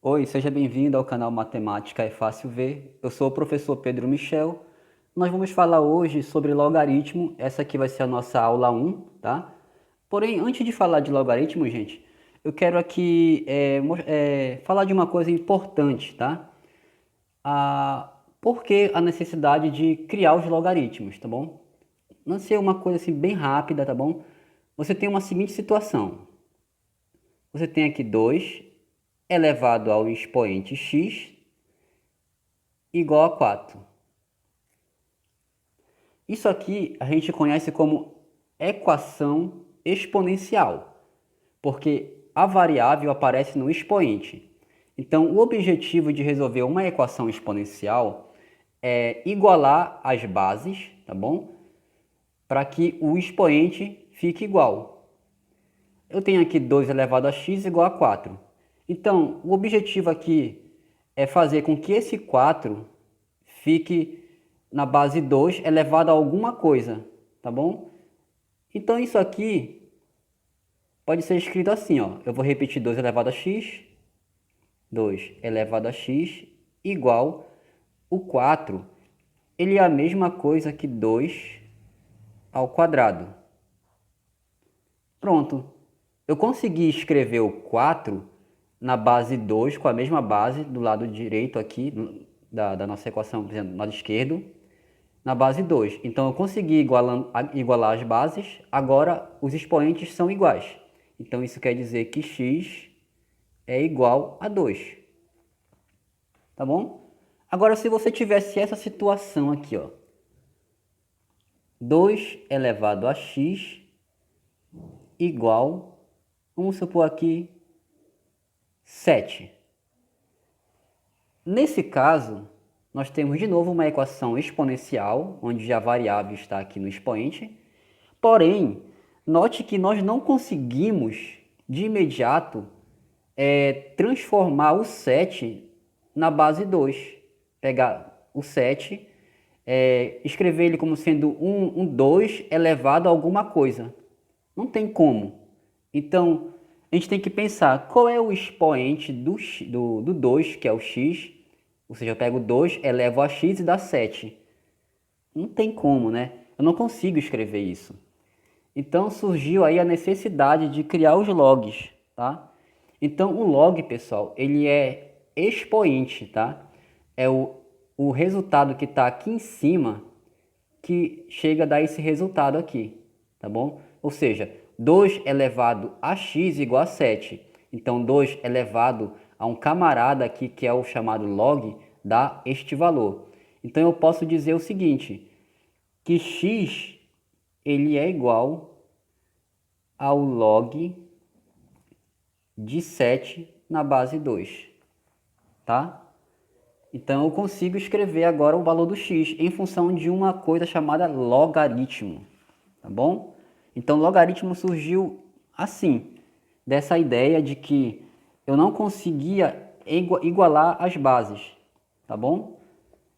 Oi, seja bem-vindo ao canal Matemática é Fácil Ver. Eu sou o professor Pedro Michel. Nós vamos falar hoje sobre logaritmo. Essa aqui vai ser a nossa aula 1, tá? Porém, antes de falar de logaritmo, gente, eu quero aqui falar de uma coisa importante, tá? Por que a necessidade de criar os logaritmos, tá bom? Não ser uma coisa assim bem rápida, tá bom? Você tem uma seguinte situação. Você tem aqui 2 elevado ao expoente x igual a 4. Isso aqui a gente conhece como equação exponencial, porque a variável aparece no expoente. Então, o objetivo de resolver uma equação exponencial é igualar as bases, tá bom? Para que o expoente fique igual. Eu tenho aqui 2 elevado a x igual a 4. Então, o objetivo aqui é fazer com que esse 4 fique na base 2 elevado a alguma coisa, tá bom? Então, isso aqui pode ser escrito assim, ó. Eu vou repetir 2 elevado a x, 2 elevado a x igual o 4. Ele é a mesma coisa que 2 ao quadrado. Pronto. Eu consegui escrever o 4 na base 2, com a mesma base do lado direito aqui, da nossa equação, por exemplo, do lado esquerdo, na base 2. Então, eu consegui igualar as bases, agora os expoentes são iguais. Então, isso quer dizer que x é igual a 2. Tá bom? Agora, se você tivesse essa situação aqui, ó. 2 elevado a x igual, vamos supor aqui, 7. Nesse caso, nós temos de novo uma equação exponencial, onde a variável está aqui no expoente. Porém, note que nós não conseguimos, de imediato, transformar o 7 na base 2. Pegar o 7, escrever ele como sendo um 2 elevado a alguma coisa. Não tem como. Então, a gente tem que pensar qual é o expoente do 2, que é o x. Ou seja, eu pego 2, elevo a x e dá 7. Não tem como, né? Eu não consigo escrever isso. Então surgiu aí a necessidade de criar os logs, tá? Então o log, pessoal, ele é expoente, tá? É o resultado que está aqui em cima que chega a dar esse resultado aqui, tá bom? Ou seja, 2 elevado a x igual a 7. Então 2 elevado a um camarada aqui, que é o chamado log, dá este valor. Então eu posso dizer o seguinte, que x ele é igual ao log de 7 na base 2, tá? Então eu consigo escrever agora o valor do x em função de uma coisa chamada logaritmo, tá bom? Então logaritmo surgiu assim, dessa ideia de que eu não conseguia igualar as bases, tá bom?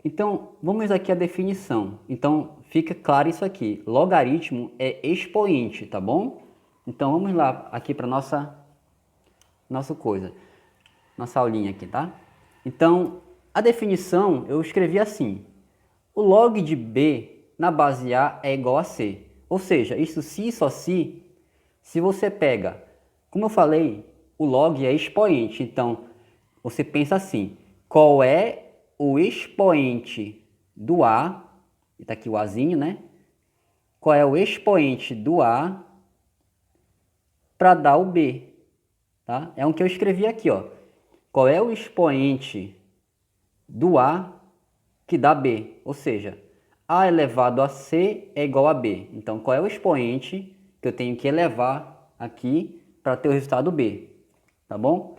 Então vamos aqui à definição. Então fica claro isso aqui, logaritmo é expoente, tá bom? Então vamos lá aqui para nossa aulinha aqui, tá? Então, a definição eu escrevi assim: o log de b na base a é igual a c. Ou seja, isso se só se você pega, como eu falei, o log é expoente. Então, você pensa assim: qual é o expoente do a? Está aqui o azinho, né? Qual é o expoente do a para dar o b? Tá? É o que eu escrevi aqui, ó. Qual é o expoente do a que dá b? Ou seja, a elevado a c é igual a b. Então, qual é o expoente que eu tenho que elevar aqui para ter o resultado b? Tá bom?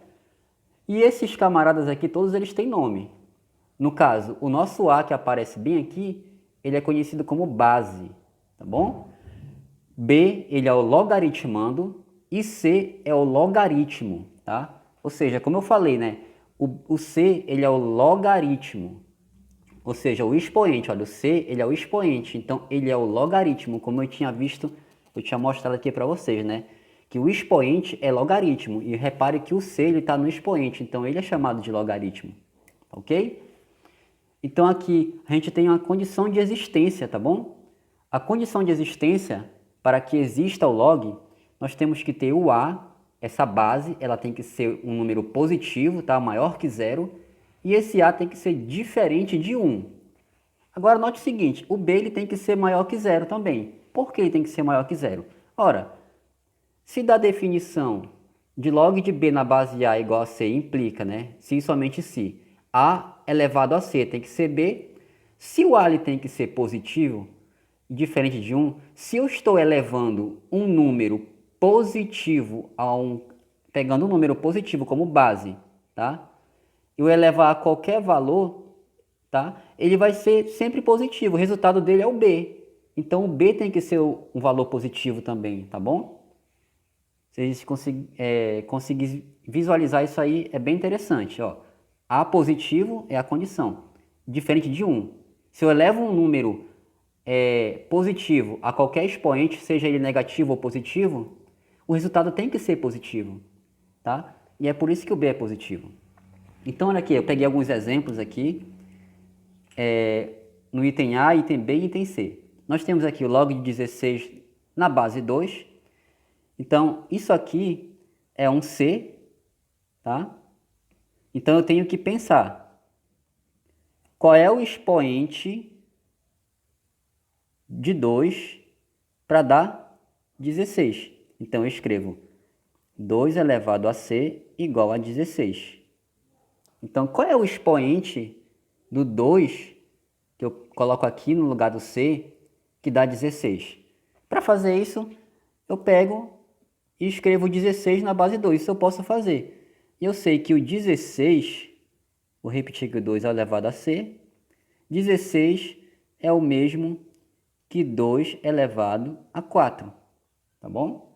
E esses camaradas aqui, todos eles têm nome. No caso, o nosso a que aparece bem aqui, ele é conhecido como base. Tá bom? B, ele é o logaritmando e C é o logaritmo, tá? Ou seja, como eu falei, né? O C, ele é o logaritmo. Ou seja, o expoente, olha, o C, ele é o expoente. Então, ele é o logaritmo, como eu tinha visto, eu tinha mostrado aqui para vocês, né? que o expoente é logaritmo. E repare que o C está no expoente, então ele é chamado de logaritmo. Ok? Então aqui a gente tem uma condição de existência, tá bom? A condição de existência, para que exista o log, nós temos que ter o A, essa base, ela tem que ser um número positivo, tá? Maior que zero, e esse A tem que ser diferente de 1. Agora note o seguinte, o B ele tem que ser maior que zero também. Por que ele tem que ser maior que zero? Ora, se da definição de log de B na base A igual a C implica, né? Se e somente se A elevado a C tem que ser B, se o A ele tem que ser positivo, diferente de 1, se eu estou elevando um número positivo pegando um número positivo como base, tá? Eu elevar a qualquer valor, tá? Ele vai ser sempre positivo, o resultado dele é o B. Então o B tem que ser um valor positivo também, tá bom? Se a gente conseguir visualizar isso aí, é bem interessante. Ó. A positivo é a condição, diferente de 1. Se eu elevo um número positivo a qualquer expoente, seja ele negativo ou positivo, o resultado tem que ser positivo. Tá? E é por isso que o B é positivo. Então, olha aqui, eu peguei alguns exemplos aqui, no item A, item B e item C. Nós temos aqui o log de 16 na base 2. Então, isso aqui é um C, tá? Então, eu tenho que pensar qual é o expoente de 2 para dar 16. Então, eu escrevo 2 elevado a C igual a 16. Então, qual é o expoente do 2, que eu coloco aqui no lugar do C, que dá 16? Para fazer isso, eu pego e escrevo 16 na base 2, isso eu posso fazer. E eu sei que o 16, vou repetir que o 2 é elevado a C, 16 é o mesmo que 2 elevado a 4, tá bom?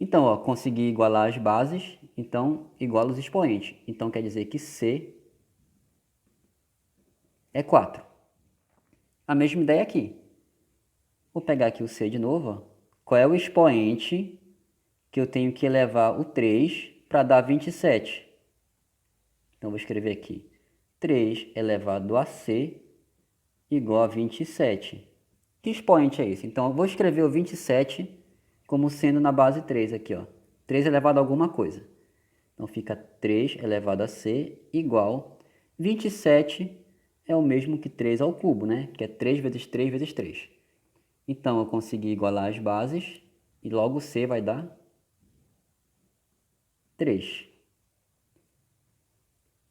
Então, ó, consegui igualar as bases, então igualo os expoentes. Então quer dizer que C é 4. A mesma ideia aqui. Vou pegar aqui o C de novo, ó. Qual é o expoente que eu tenho que elevar o 3 para dar 27. Então, vou escrever aqui 3 elevado a C igual a 27. Que expoente é esse? Então, eu vou escrever o 27 como sendo na base 3 aqui, ó. 3 elevado a alguma coisa. Então, fica 3 elevado a C igual 27 é o mesmo que 3 ao cubo, né? Que é 3 vezes 3 vezes 3. Então, eu consegui igualar as bases e logo C vai dar 3.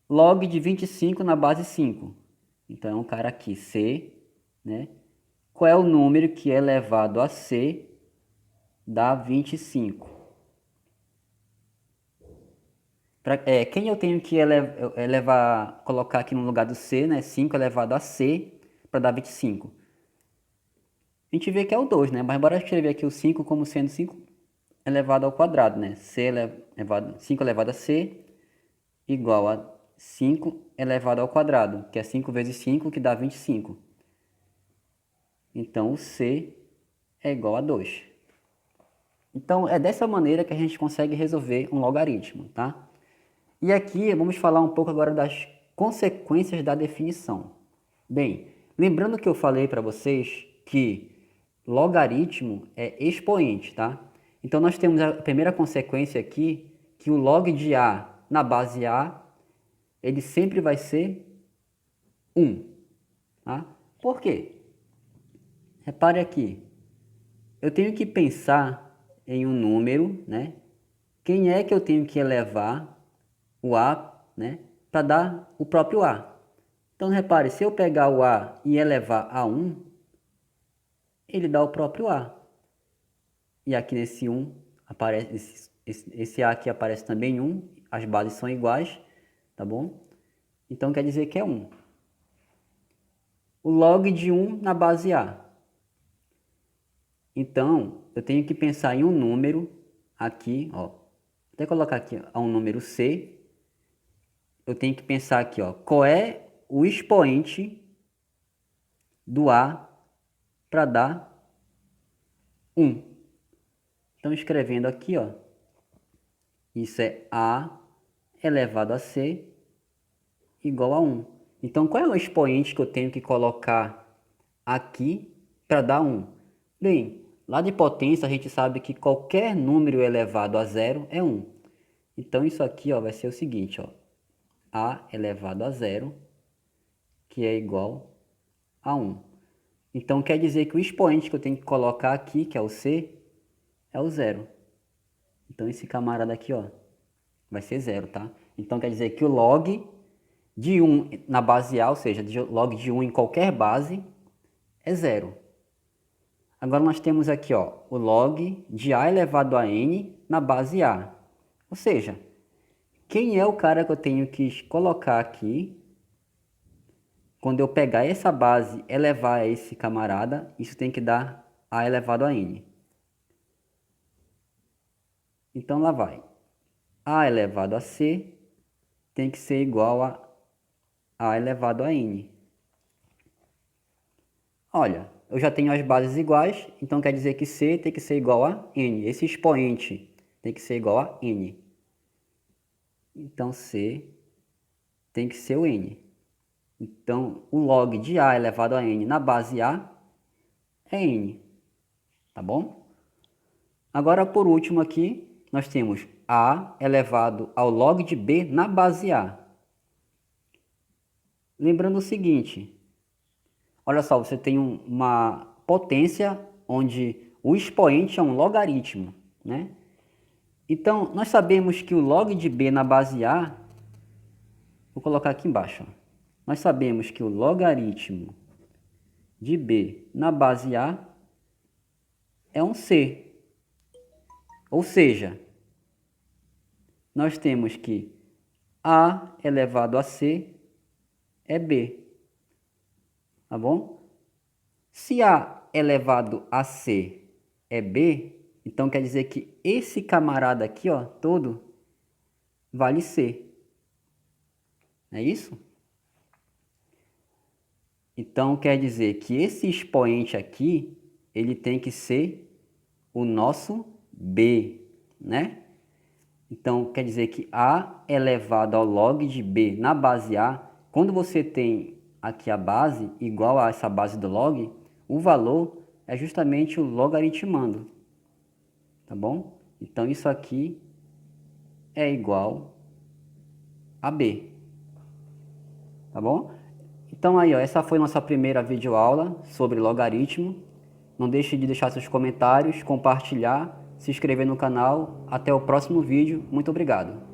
Log de 25 na base 5. Então, é um cara aqui, C, né? Qual é o número que é elevado a C dá 25? Quem eu tenho que colocar aqui no lugar do C, né? 5 elevado a C para dar 25. A gente vê que é o 2, né? Mas bora escrever aqui o 5 como sendo 5 elevado ao quadrado, né? 5 elevado a C igual a 5 elevado ao quadrado, que é 5 vezes 5, que dá 25. Então, o C é igual a 2. Então, é dessa maneira que a gente consegue resolver um logaritmo, tá? E aqui, vamos falar um pouco agora das consequências da definição. Bem, lembrando que eu falei para vocês que logaritmo é expoente, tá? Então, nós temos a primeira consequência aqui, que o log de A na base A, ele sempre vai ser 1. Tá? Por quê? Repare aqui, eu tenho que pensar em um número, né? Quem é que eu tenho que elevar o A, né? Para dar o próprio A. Então, repare, se eu pegar o A e elevar a 1, ele dá o próprio A. E aqui nesse 1, aparece, esse A aqui aparece também 1, as bases são iguais, tá bom? Então, quer dizer que é 1. O log de 1 na base A. Então, eu tenho que pensar em um número aqui, ó. Vou até colocar aqui ó, um número C. Eu tenho que pensar aqui, ó, qual é o expoente do A para dar 1. Então, escrevendo aqui, ó, Isso é A elevado a C igual a 1. Então, qual é o expoente que eu tenho que colocar aqui para dar 1? Bem, lá de potência a gente sabe que qualquer número elevado a zero é 1. Então, isso aqui ó, vai ser o seguinte, ó, A elevado a zero, que é igual a 1. Então, quer dizer que o expoente que eu tenho que colocar aqui, que é o C, é o zero. Então, esse camarada aqui, ó, vai ser zero, tá? Então, quer dizer que o log de 1 na base A, ou seja, log de 1 em qualquer base, é zero. Agora, nós temos aqui, ó, o log de A elevado a N na base A. Ou seja, quem é o cara que eu tenho que colocar aqui quando eu pegar essa base e elevar a esse camarada? Isso tem que dar A elevado a N. Então, lá vai. A elevado a C tem que ser igual a elevado a N. Olha, eu já tenho as bases iguais, então quer dizer que C tem que ser igual a N. Esse expoente tem que ser igual a N. Então, C tem que ser o N. Então, o log de A elevado a N na base A é N. Tá bom? Agora, por último aqui, nós temos A elevado ao log de B na base A. Lembrando o seguinte, olha só, você tem uma potência onde o expoente é um logaritmo, né? Então, nós sabemos que o log de B na base A, vou colocar aqui embaixo, ó. Nós sabemos que o logaritmo de B na base A é um C. Ou seja, nós temos que A elevado a C é B. Tá bom? Se A elevado a C é B, então quer dizer que esse camarada aqui, ó, todo, vale C. É isso? Então quer dizer que esse expoente aqui, ele tem que ser o nosso B, né? Então quer dizer que A elevado ao log de B na base A, quando você tem aqui a base igual a essa base do log, o valor é justamente o logaritmando, tá bom? Então isso aqui é igual a B, tá bom? Então aí, ó, essa foi nossa primeira videoaula sobre logaritmo. Não deixe de deixar seus comentários, compartilhar, se inscrever no canal. Até o próximo vídeo. Muito obrigado.